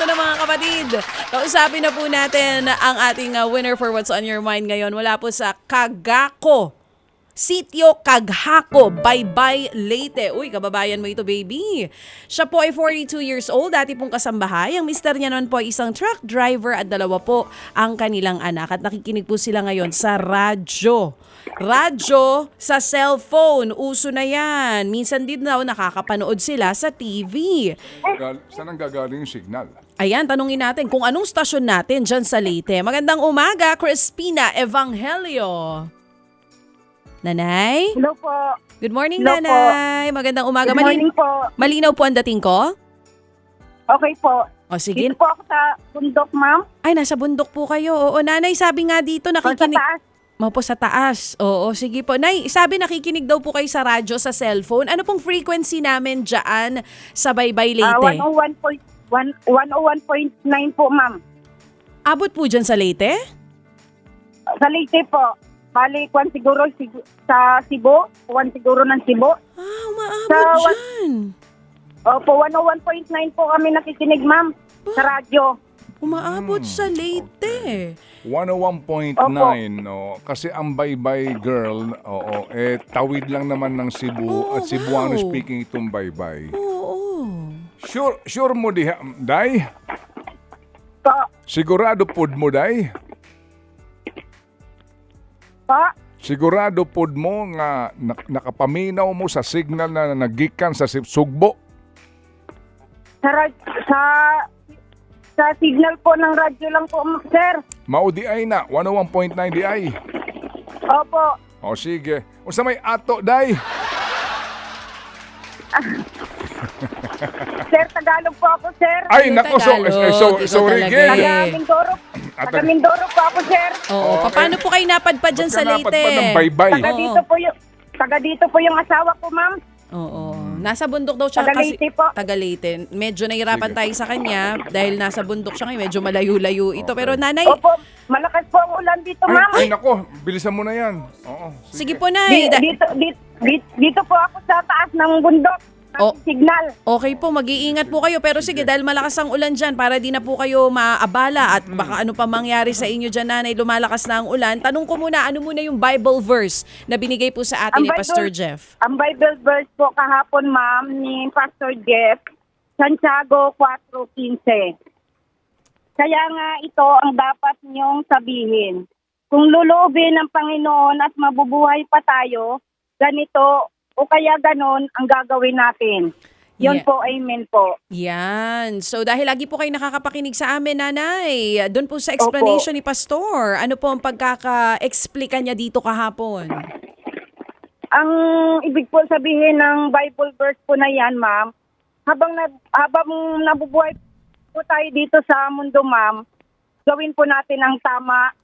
Eto na mga kapatid, kausapin na po natin ang ating winner for What's on Your Mind ngayon. Wala po sa Cagaco. Sitio Caghako, Baybay, Leyte. Uy, kababayan mo ito, baby. Siya po ay 42 years old, dati pong kasambahay. Ang mister niya noon po ay isang truck driver at dalawa po ang kanilang anak. At nakikinig po sila ngayon sa radyo. Radyo sa cellphone, uso na yan. Minsan din daw nakakapanood sila sa TV. Saan ang gagaling yung signal? Ayan, tanungin natin kung anong stasyon natin dyan sa Leyte. Magandang umaga, Crispina Evangelio. Nanay? Hello po. Good morning, Hello Nanay. Magandang umaga. Good morning po. Malinaw po ang dating ko? Okay po. O sige. Dito po ako sa bundok, ma'am. Ay, nasa bundok po kayo. Oo, Nanay, sabi nga dito O, sa nakikinig. taas. Mo po sa taas. Oo, sige po. Nay, sabi nakikinig daw po kayo sa radyo, sa cellphone. Ano pong frequency namin dyan sa Baybay, Leyte? 101.9 po, ma'am. Abot po dyan sa Leyte? Sa Leyte po. Bali, kwan siguro sa Cebu. Kwan siguro ng Cebu. Ah, umaabot Sa dyan. Opo, 101.9 po kami nakikinig, ma'am. Sa radyo. Umaabot sa Leyte. 101.9, no? Kasi ang Baybay girl, oo, tawid lang naman ng Cebu Oh, at Cebuano wow. speaking itong Baybay. Oo. Sure mo diha, Day? Po. Sigurado pod mo, Day? Po. Sigurado pod mo nga nakapaminaw mo sa signal na nagikan sa Sugbo? Sa signal po ng radyo lang po, sir. Mao di ay na, 101.9 di ay. Opo. O sige. Unsa may ato, Day? Sir, Tagalog po ako, sir. Ay, nako, Tagalog. Ikaw sorry, talaga gay. eh. Taga Mindoro. Taga Mindoro po ako, sir. Oo. Paano po kayo napadpad dyan sa Leyte? ng Baybay. Taga dito po yung asawa ko, ma'am. Oo. Nasa bundok daw siya Taga Leyte po. Taga Leyte. Medyo nahirapan Sige. tayo sa kanya dahil nasa bundok siya ngayon. Medyo malayo-layo ito. Okay. Pero nanay, Opo, malakas po ang ulan dito, ma'am. Ay, nako, bilisan mo na yan. Oo. sige po nay. Dito po ako sa taas ng bundok. Oh. Signal. Okay po, mag-iingat po kayo. Pero sige, dahil malakas ang ulan dyan, para di na po kayo maabala at baka ano pa mangyari sa inyo dyan, nanay, lumalakas na ang ulan. Tanong ko muna, ano muna yung Bible verse na binigay po sa atin ni Pastor Jeff? Ang Bible verse po kahapon, ma'am, ni Pastor Jeff, Santiago 4:15. Kaya nga ito ang dapat niyong sabihin. Kung lulubin ng Panginoon at mabubuhay pa tayo, ganito o kaya ganon ang gagawin natin. Yun Yeah. po, amen po. Yan. So dahil lagi po kayo nakakapakinig sa amin, nanay, doon po sa explanation ni Pastor, ano po ang pagkaka-explika niya dito kahapon? Ang ibig po sabihin ng Bible verse po na yan, ma'am, habang nabubuhay po tayo dito sa mundo, ma'am, gawin po natin ang tama.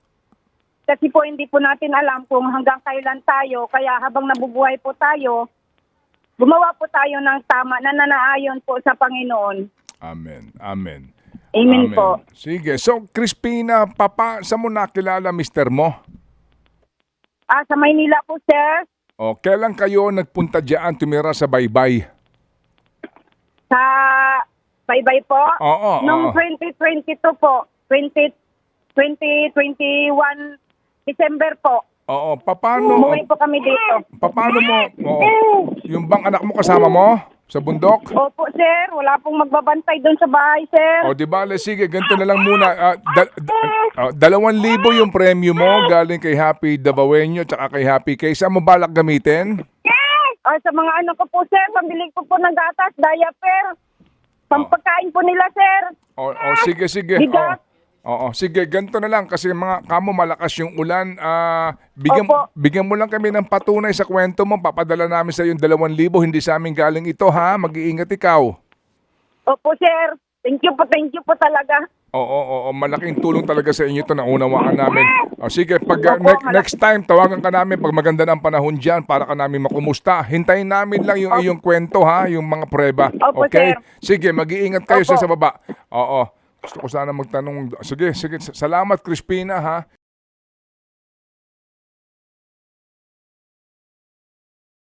Kasi po hindi po natin alam kung hanggang kailan tayo. Kaya habang nabubuhay po tayo, gumawa po tayo ng tama na nanaayon po sa Panginoon. Amen. Amen. Amen po. Sige. So, Crispina, saan mo nakilala mister mo? Sa Maynila po, sir. O, kailan kayo nagpunta diyan tumira sa Baybay? Sa Baybay po. Oo, Noong 2022 po. 2021 December po. Oo, paano Umuwi po kami dito. mo, yung bang anak mo kasama mo sa bundok? Opo, sir. Wala pong magbabantay doon sa bahay, sir. O, di ba? Sige, ganito na lang muna. 2,000 yung premyo mo galing kay Happy Dabawenyo tsaka kay Happy Kay. Saan mo balak gamitin? Sa mga anak ko po, sir. Pambili ko po ng gatas, diaper. Pampagkain po nila, sir. Sige. Bigas. Oo, sige, ganito na lang kasi mga kamo malakas yung ulan. Opo. Bigyan mo lang kami ng patunay sa kwento mo. Papadala namin sa yung 2,000. Hindi sa amin galing ito, ha? Mag-iingat ikaw. Opo, sir. Thank you po talaga. Oo, malaking tulong talaga sa inyo to, naunawaan namin. Sige, pag Opo, next time, tawagan ka namin pag maganda na ang panahon dyan para ka namin makumusta. Hintayin namin lang yung iyong kwento, ha? Yung mga prueba. Opo, Okay? sir. Sige, mag-iingat kayo Opo. sa baba. Oo. Gusto ko sana magtanong. Sige. Salamat, Crispina, ha?